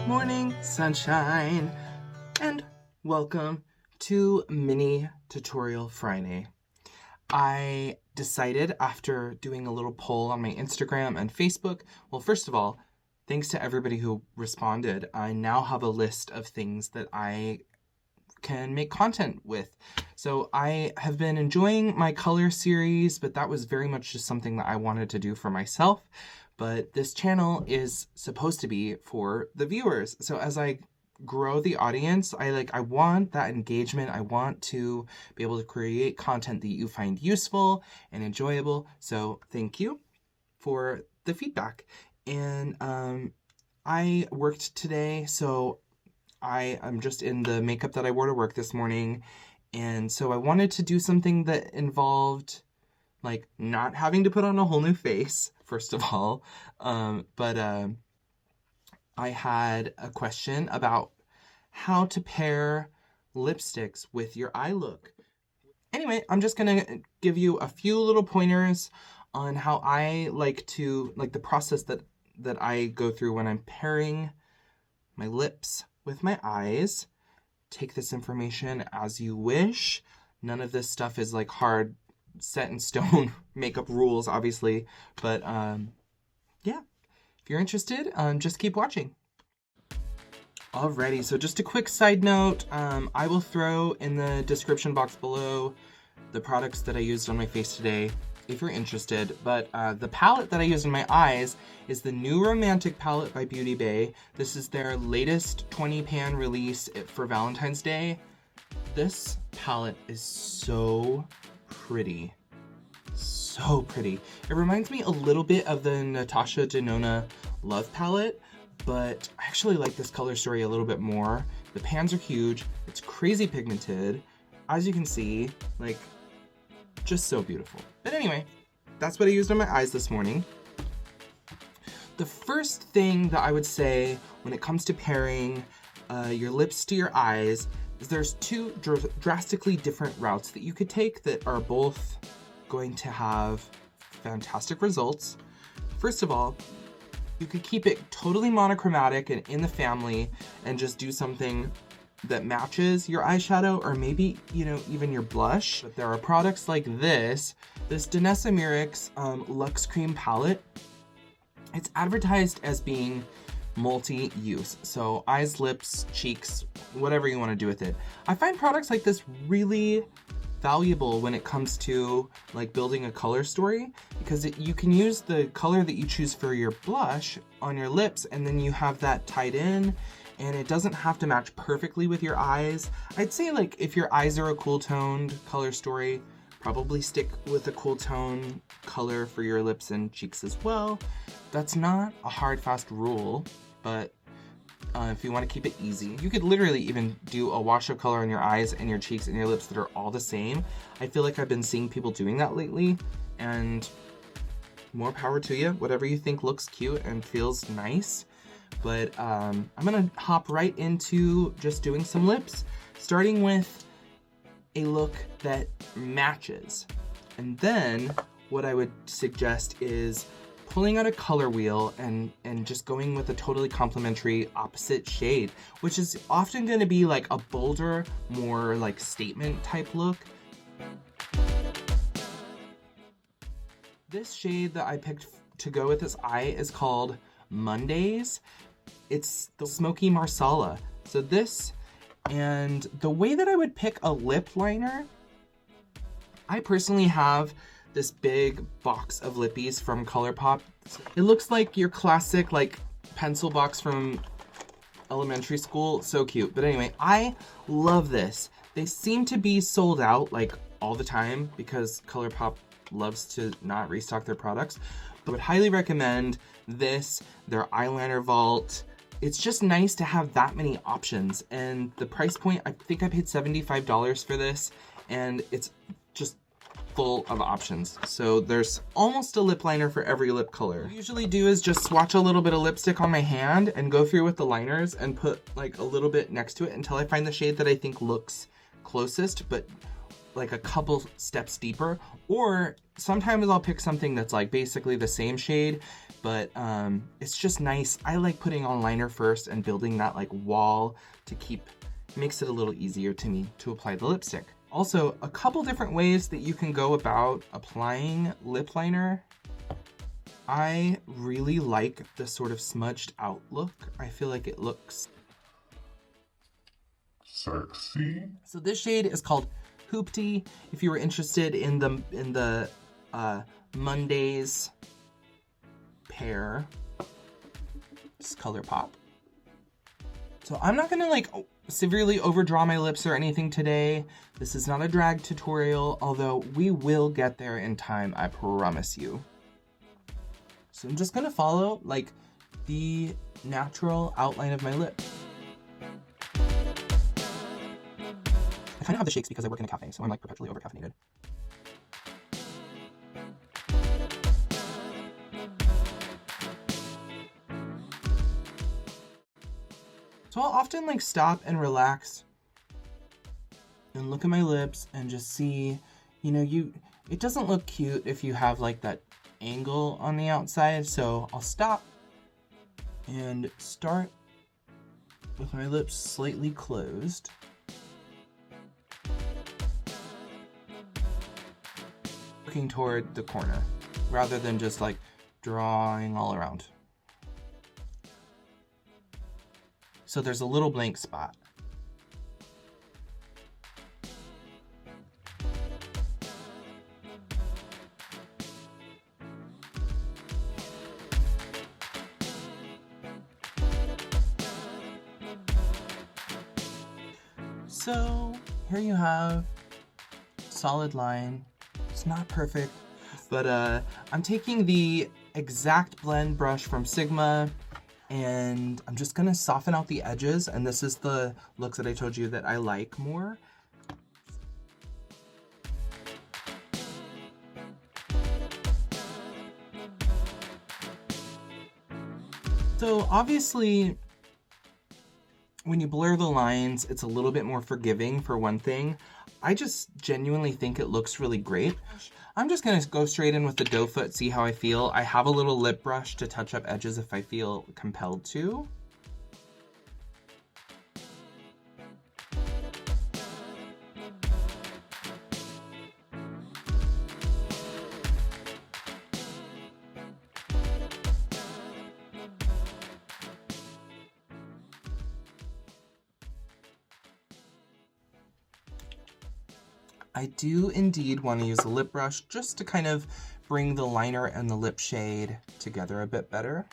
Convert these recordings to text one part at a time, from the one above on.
morning, sunshine, and welcome to Mini Tutorial Friday. I decided after doing a little poll on my Instagram and Facebook, well, first of all, thanks to everybody who responded, I now have a list of things that I can make content with. So I have been enjoying my color series, but that was very much just something that I wanted to do for myself. But this channel is supposed to be for the viewers. So as I grow the audience, I want that engagement. I want to be able to create content that you find useful and enjoyable. So thank you for the feedback. And I worked today, so I am just in the makeup that I wore to work this morning. And so I wanted to do something that involved like not having to put on a whole new face, first of all. I had a question about how to pair lipsticks with your eye look. Anyway, I'm just gonna give you a few little pointers on how I like the process that I go through when I'm pairing my lips with my eyes. Take this information as you wish. None of this stuff is like hard set in stone makeup rules, obviously, but yeah, if you're interested, just keep watching. Alrighty, so just a quick side note, I will throw in the description box below the products that I used on my face today if you're interested, but the palette that I used in my eyes is the New Romantic palette by Beauty Bay. This is their latest 20 pan release for Valentine's Day. This palette is so pretty. So pretty. It reminds me a little bit of the Natasha Denona Love palette, but I actually like this color story a little bit more. The pans are huge. It's crazy pigmented. As you can see, like, just so beautiful. But anyway, that's what I used on my eyes this morning. The first thing that I would say when it comes to pairing your lips to your eyes is there's two drastically different routes that you could take that are both going to have fantastic results. First of all, you could keep it totally monochromatic and in the family and just do something that matches your eyeshadow or maybe, you know, even your blush. But there are products like this Danessa Myricks Luxe Cream Palette. It's advertised as being multi-use, so eyes, lips, cheeks, whatever you want to do with it. I find products like this really valuable when it comes to like building a color story, because you can use the color that you choose for your blush on your lips and then you have that tied in, and it doesn't have to match perfectly with your eyes. I'd say like if your eyes are a cool toned color story, probably stick with a cool tone color for your lips and cheeks as well. That's not a hard fast rule, but if you want to keep it easy, you could literally even do a wash of color on your eyes and your cheeks and your lips that are all the same. I feel like I've been seeing people doing that lately, and more power to you. Whatever you think looks cute and feels nice. But I'm gonna hop right into just doing some lips, starting with a look that matches. And then what I would suggest is pulling out a color wheel and just going with a totally complementary opposite shade, which is often going to be like a bolder, more like statement type look. This shade that I picked to go with this eye is called Mondaze. It's the Smoky Marsala. So this, and the way that I would pick a lip liner, I personally have this big box of lippies from Colourpop. It looks like your classic like pencil box from elementary school. So cute. But anyway, I love this. They seem to be sold out like all the time because Colourpop loves to not restock their products. But I would highly recommend this, their eyeliner vault. It's just nice to have that many options. And the price point, I think I paid $75 for this, and it's just full of options. So there's almost a lip liner for every lip color. What I usually do is just swatch a little bit of lipstick on my hand and go through with the liners and put like a little bit next to it until I find the shade that I think looks closest, but like a couple steps deeper, or sometimes I'll pick something that's like basically the same shade, but it's just nice. I like putting on liner first and building that like wall to makes it a little easier to me to apply the lipstick. Also, a couple different ways that you can go about applying lip liner. I really like the sort of smudged out look. I feel like it looks sexy. So this shade is called Hoopty. If you were interested in the Mondaze pair, it's Colourpop. So I'm not gonna like severely overdraw my lips or anything today. This is not a drag tutorial, although we will get there in time, I promise you. So I'm just gonna follow like the natural outline of my lip. I kind of have the shakes because I work in a cafe, so I'm like perpetually over-caffeinated. So I'll often like stop and relax and look at my lips and just see, you know, it doesn't look cute if you have like that angle on the outside, so I'll stop and start with my lips slightly closed. Looking toward the corner rather than just like drawing all around. So there's a little blank spot. So here you have solid line. It's not perfect, but I'm taking the exact blend brush from Sigma and I'm just gonna soften out the edges, and this is the looks that I told you that I like more. So obviously, when you blur the lines, it's a little bit more forgiving for one thing. I just genuinely think it looks really great. I'm just gonna go straight in with the doe foot, see how I feel. I have a little lip brush to touch up edges if I feel compelled to. I do indeed want to use a lip brush just to kind of bring the liner and the lip shade together a bit better.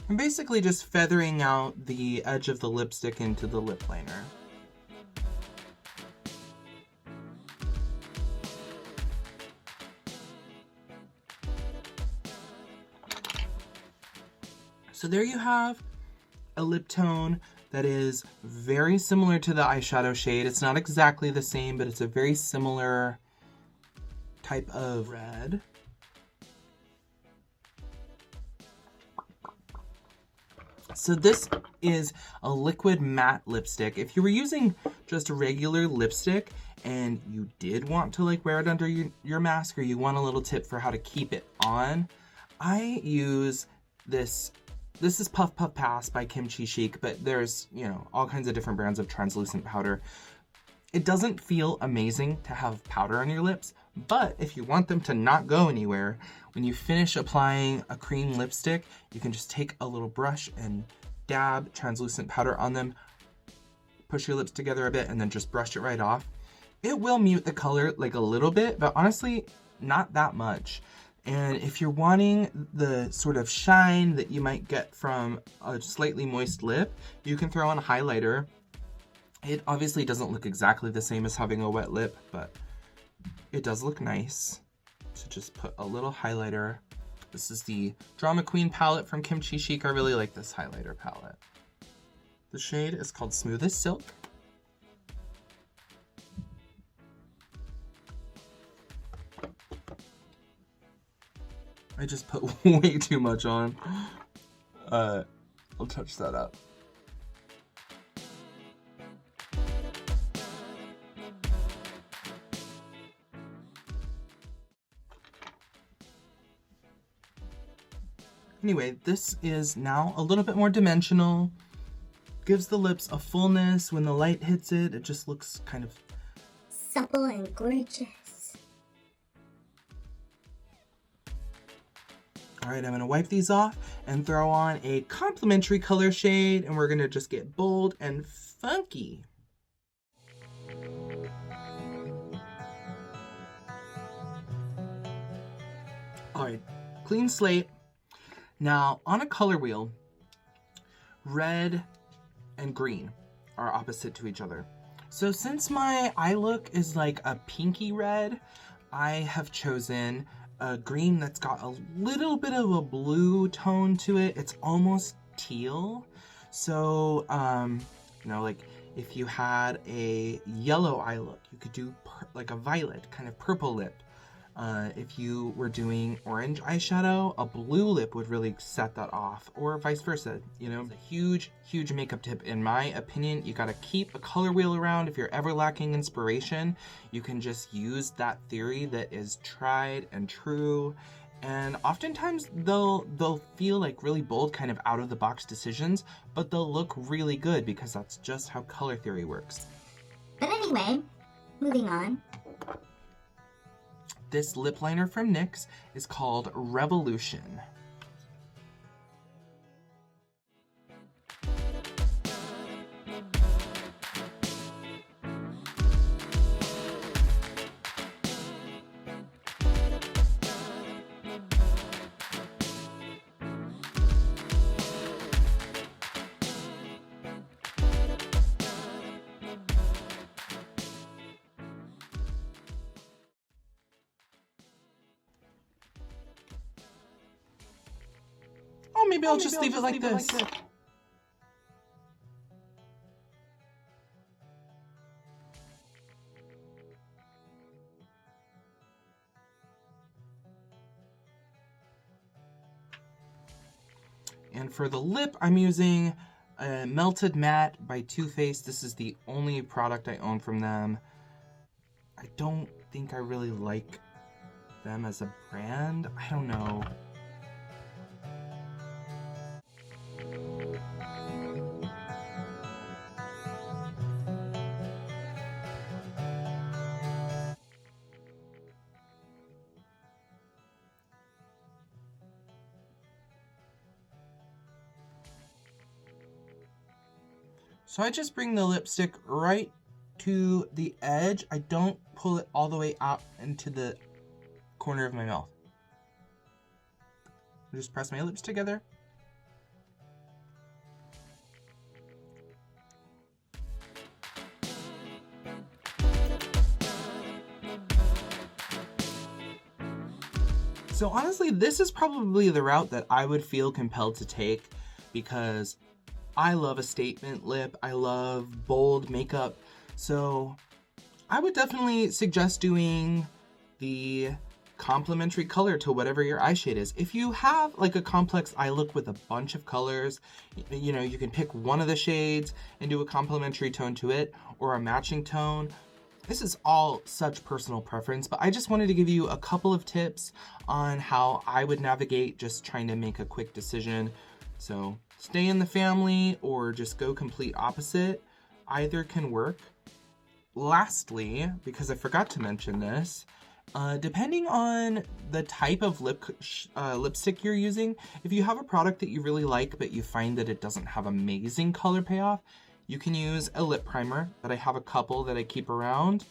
I'm basically just feathering out the edge of the lipstick into the lip liner. So there you have a lip tone that is very similar to the eyeshadow shade. It's not exactly the same, but it's a very similar type of red. So this is a liquid matte lipstick. If you were using just a regular lipstick and you did want to like wear it under your mask, or you want a little tip for how to keep it on, I use this. This is Puff Puff Pass by Chi Chic, but there's, you know, all kinds of different brands of translucent powder. It doesn't feel amazing to have powder on your lips, but if you want them to not go anywhere, when you finish applying a cream lipstick, you can just take a little brush and dab translucent powder on them, push your lips together a bit, and then just brush it right off. It will mute the color like a little bit, but honestly, not that much. And if you're wanting the sort of shine that you might get from a slightly moist lip, you can throw on a highlighter. It obviously doesn't look exactly the same as having a wet lip, but it does look nice to just put a little highlighter. This is the Drama Queen palette from Chi Chic. I really like this highlighter palette. The shade is called Smooth as Silk. I just put way too much on. I'll touch that up. Anyway, this is now a little bit more dimensional. Gives the lips a fullness. When the light hits it, it just looks kind of supple and gorgeous. All right, I'm gonna wipe these off and throw on a complementary color shade, and we're gonna just get bold and funky. All right, clean slate. Now, on a color wheel, red and green are opposite to each other. So since my eye look is like a pinky red, I have chosen a green that's got a little bit of a blue tone to it. It's almost teal. So, you know, like if you had a yellow eye look, you could do like a violet, kind of purple lip. If you were doing orange eyeshadow, a blue lip would really set that off, or vice versa. You know, it's a huge, huge makeup tip in my opinion. You gotta keep a color wheel around. If you're ever lacking inspiration, you can just use that theory that is tried and true. And oftentimes they'll feel like really bold, kind of out of the box decisions, but they'll look really good because that's just how color theory works. But anyway, moving on. This lip liner from NYX is called Revolution. Maybe I'll just leave it like this. And for the lip, I'm using a Melted Matte by Too Faced. This is the only product I own from them. I don't think I really like them as a brand. I don't know. So I just bring the lipstick right to the edge. I don't pull it all the way out into the corner of my mouth. I just press my lips together. So honestly, this is probably the route that I would feel compelled to take because I love a statement lip. I love bold makeup. So I would definitely suggest doing the complementary color to whatever your eye shade is. If you have like a complex eye look with a bunch of colors, you know, you can pick one of the shades and do a complementary tone to it or a matching tone. This is all such personal preference, but I just wanted to give you a couple of tips on how I would navigate just trying to make a quick decision. So stay in the family or just go complete opposite. Either can work. Lastly, because I forgot to mention this, depending on the type of lipstick you're using, if you have a product that you really like but you find that it doesn't have amazing color payoff, you can use a lip primer that I have a couple that I keep around.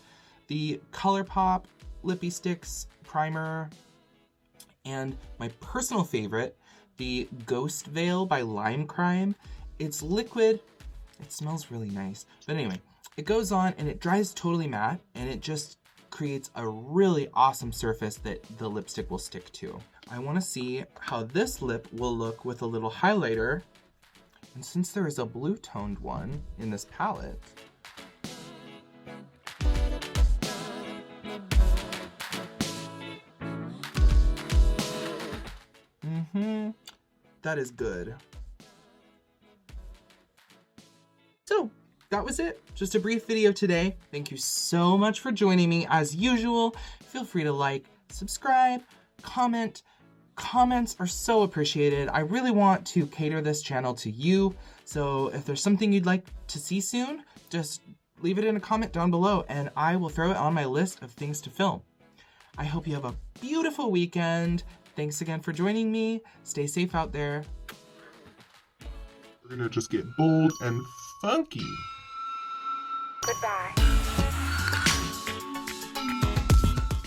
The Colourpop Lippie Stix primer, and my personal favorite, the Ghost Veil by LimeCrime. It's liquid, it smells really nice. But anyway, it goes on and it dries totally matte and it just creates a really awesome surface that the lipstick will stick to. I want to see how this lip will look with a little highlighter. And since there is a blue toned one in this palette, That is good. So that was it. Just a brief video today. Thank you so much for joining me. As usual, feel free to like, subscribe, comment. Comments are so appreciated. I really want to cater this channel to you. So if there's something you'd like to see soon, just leave it in a comment down below and I will throw it on my list of things to film. I hope you have a beautiful weekend. Thanks again for joining me. Stay safe out there. We're gonna just get bold and funky. Goodbye.